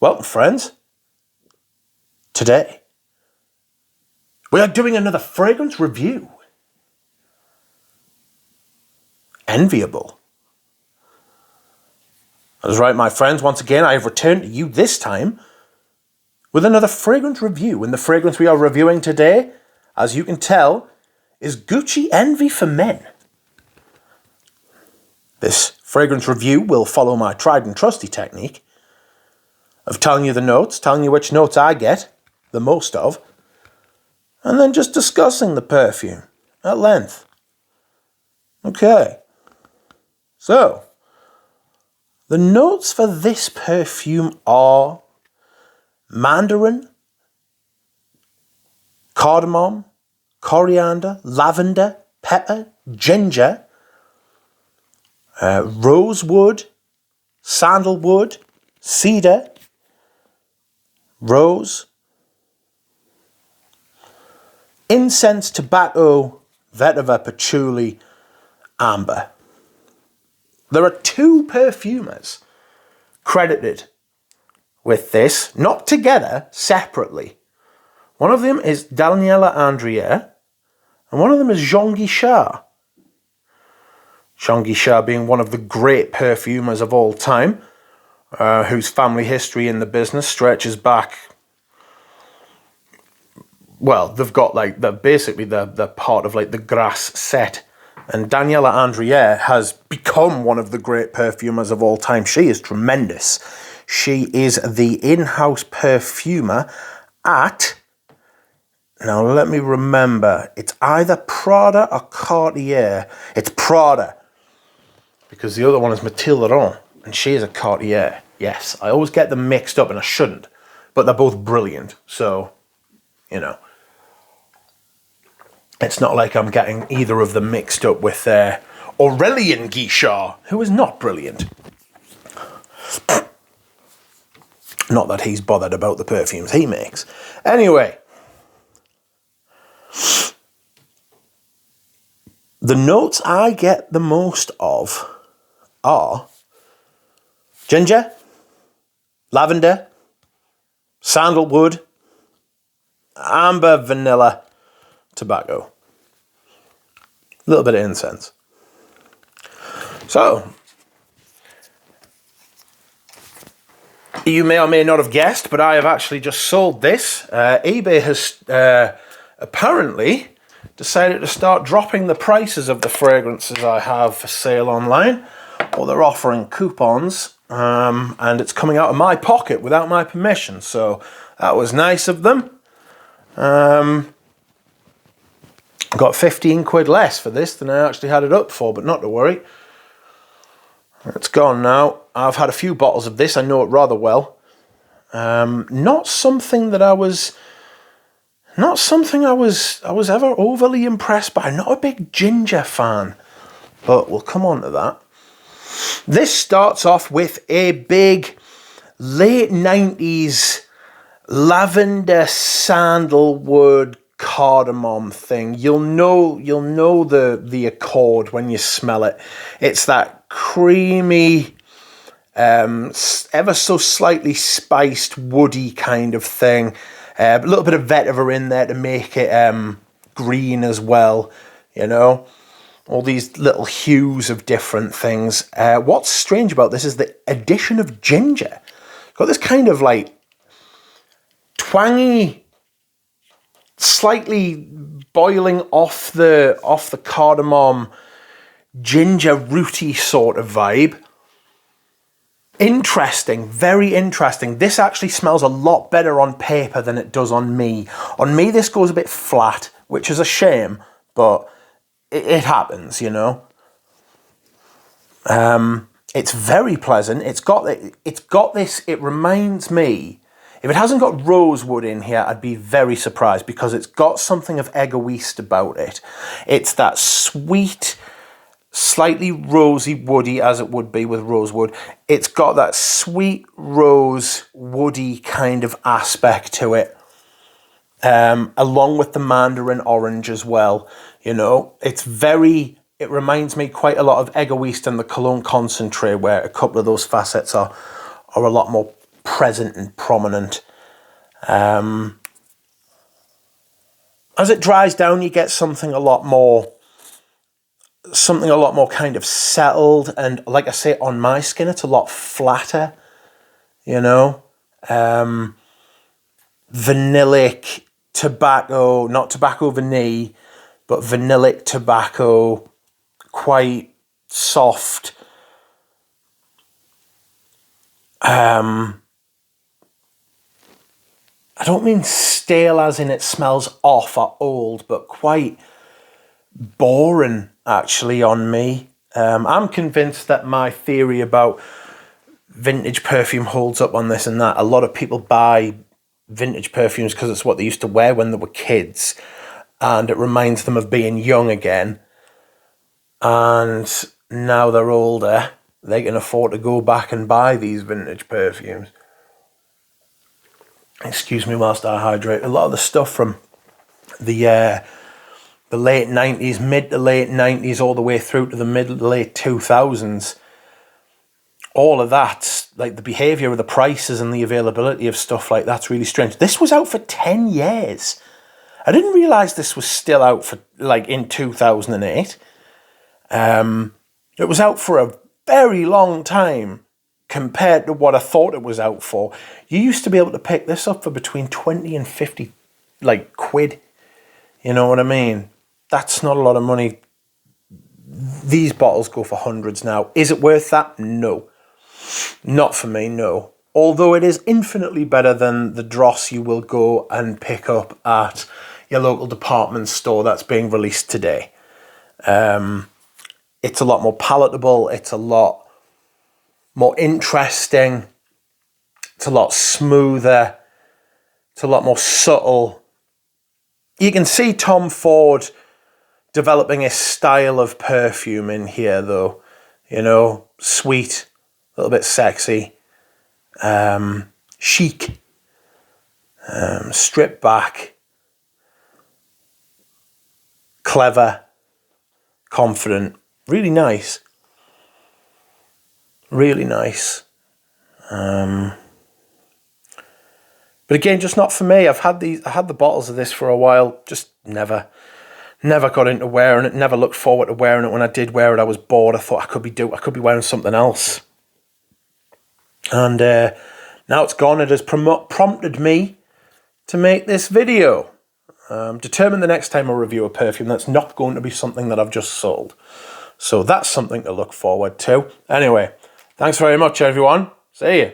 Well, friends, today we are doing another fragrance review. Enviable. That's right, my friends. Once again, I have returned to you this time with another fragrance review. And the fragrance we are reviewing today, as you can tell, is Gucci Envy for Men. This fragrance review will follow my tried and trusty technique of telling you the notes, telling you which notes I get the most of, and then just discussing the perfume at length. Okay. So, the notes for this perfume are mandarin, cardamom, coriander, lavender, pepper, ginger, rosewood, sandalwood, cedar, rose, incense, tobacco, vetiver, patchouli, amber. There are two perfumers credited with this, not together, separately. One of them is Daniela Andrier, and one of them is Jean Guichard. Jean Guichard being one of the great perfumers of all time, whose family history in the business stretches back. Well, they've got they're part of the Grasse set. And Daniela Andrier has become one of the great perfumers of all time. She is tremendous. She is the in-house perfumer at, now let me remember, it's either Prada or Cartier. It's Prada, because the other one is Mathilde Laurent, and she is a Cartier. Yes, I always get them mixed up, and I shouldn't, but they're both brilliant, so, you know. It's not like I'm getting either of them mixed up with Aurélien Guichard, who is not brilliant. Not that he's bothered about the perfumes he makes. Anyway, the notes I get the most of are ginger, lavender, sandalwood, amber, vanilla, tobacco, a little bit of incense. So, you may or may not have guessed, but I have actually just sold this. eBay has apparently decided to start dropping the prices of the fragrances I have for sale online, or they're offering coupons, and it's coming out of my pocket without my permission, so that was nice of them. Got 15 quid less for this than I actually had it up for, but not to worry. It's gone now. I've had a few bottles of this. I know it rather well. Not something I was ever overly impressed by. Not a big ginger fan, but we'll come on to that. This starts off with a big late 90s lavender sandalwood cardamom thing. You'll know the accord when you smell it. It's that creamy, ever so slightly spiced, woody kind of thing. A little bit of vetiver in there to make it green as well, you know. All these little hues of different things. What's strange about this is the addition of ginger. Got this kind of twangy, slightly boiling off the cardamom, ginger rooty sort of vibe. Interesting, very interesting. This actually smells a lot better on paper than it does on me. On me, this goes a bit flat, which is a shame, but it happens, you know. It's very pleasant. It's got this. It reminds me. If it hasn't got rosewood in here, I'd be very surprised, because it's got something of egoist about it. It's that sweet, slightly rosy woody, as it would be with rosewood. It's got that sweet rose woody kind of aspect to it, along with the mandarin orange as well. You know, it reminds me quite a lot of egoist and the Cologne Concentré, where a couple of those facets are a lot more present and prominent. As it dries down, you get something a lot more kind of settled, and like I say, on my skin, it's a lot flatter, you know. Vanillic tobacco, not tobacco vanille, but vanillic tobacco, quite soft. I don't mean stale as in it smells off or old, but quite boring actually on me. I'm convinced that my theory about vintage perfume holds up on this and that. A lot of people buy vintage perfumes because it's what they used to wear when they were kids, and it reminds them of being young again. And now they're older, they can afford to go back and buy these vintage perfumes. Excuse me whilst I hydrate. A lot of the stuff from the late 90s, mid to late 90s, all the way through to the mid to late 2000s, all of that, like the behaviour of the prices and the availability of stuff like that's really strange. This was out for 10 years. I didn't realise this was still out for, like, in 2008. It was out for a very long time compared to what I thought it was out for. You used to be able to pick this up for between 20 and 50, like, quid. You know what I mean? That's not a lot of money. These bottles go for hundreds now. Is it worth that? No. Not for me, no. Although it is infinitely better than the dross you will go and pick up at your local department store that's being released today. It's a lot more palatable. It's a lot more interesting. It's a lot smoother. It's a lot more subtle. You can see Tom Ford developing a style of perfume in here, though. You know, sweet, a little bit sexy, chic, stripped back, clever, confident, really nice. Really nice. But again, just not for me. I had the bottles of this for a while, just never got into wearing it, never looked forward to wearing it. When I did wear it, I was bored. I thought I could be wearing something else. And now it's gone. It has prompted me to make this video. Determine the next time I review a perfume that's not going to be something that I've just sold. So that's something to look forward to. Anyway, thanks very much, everyone. See you.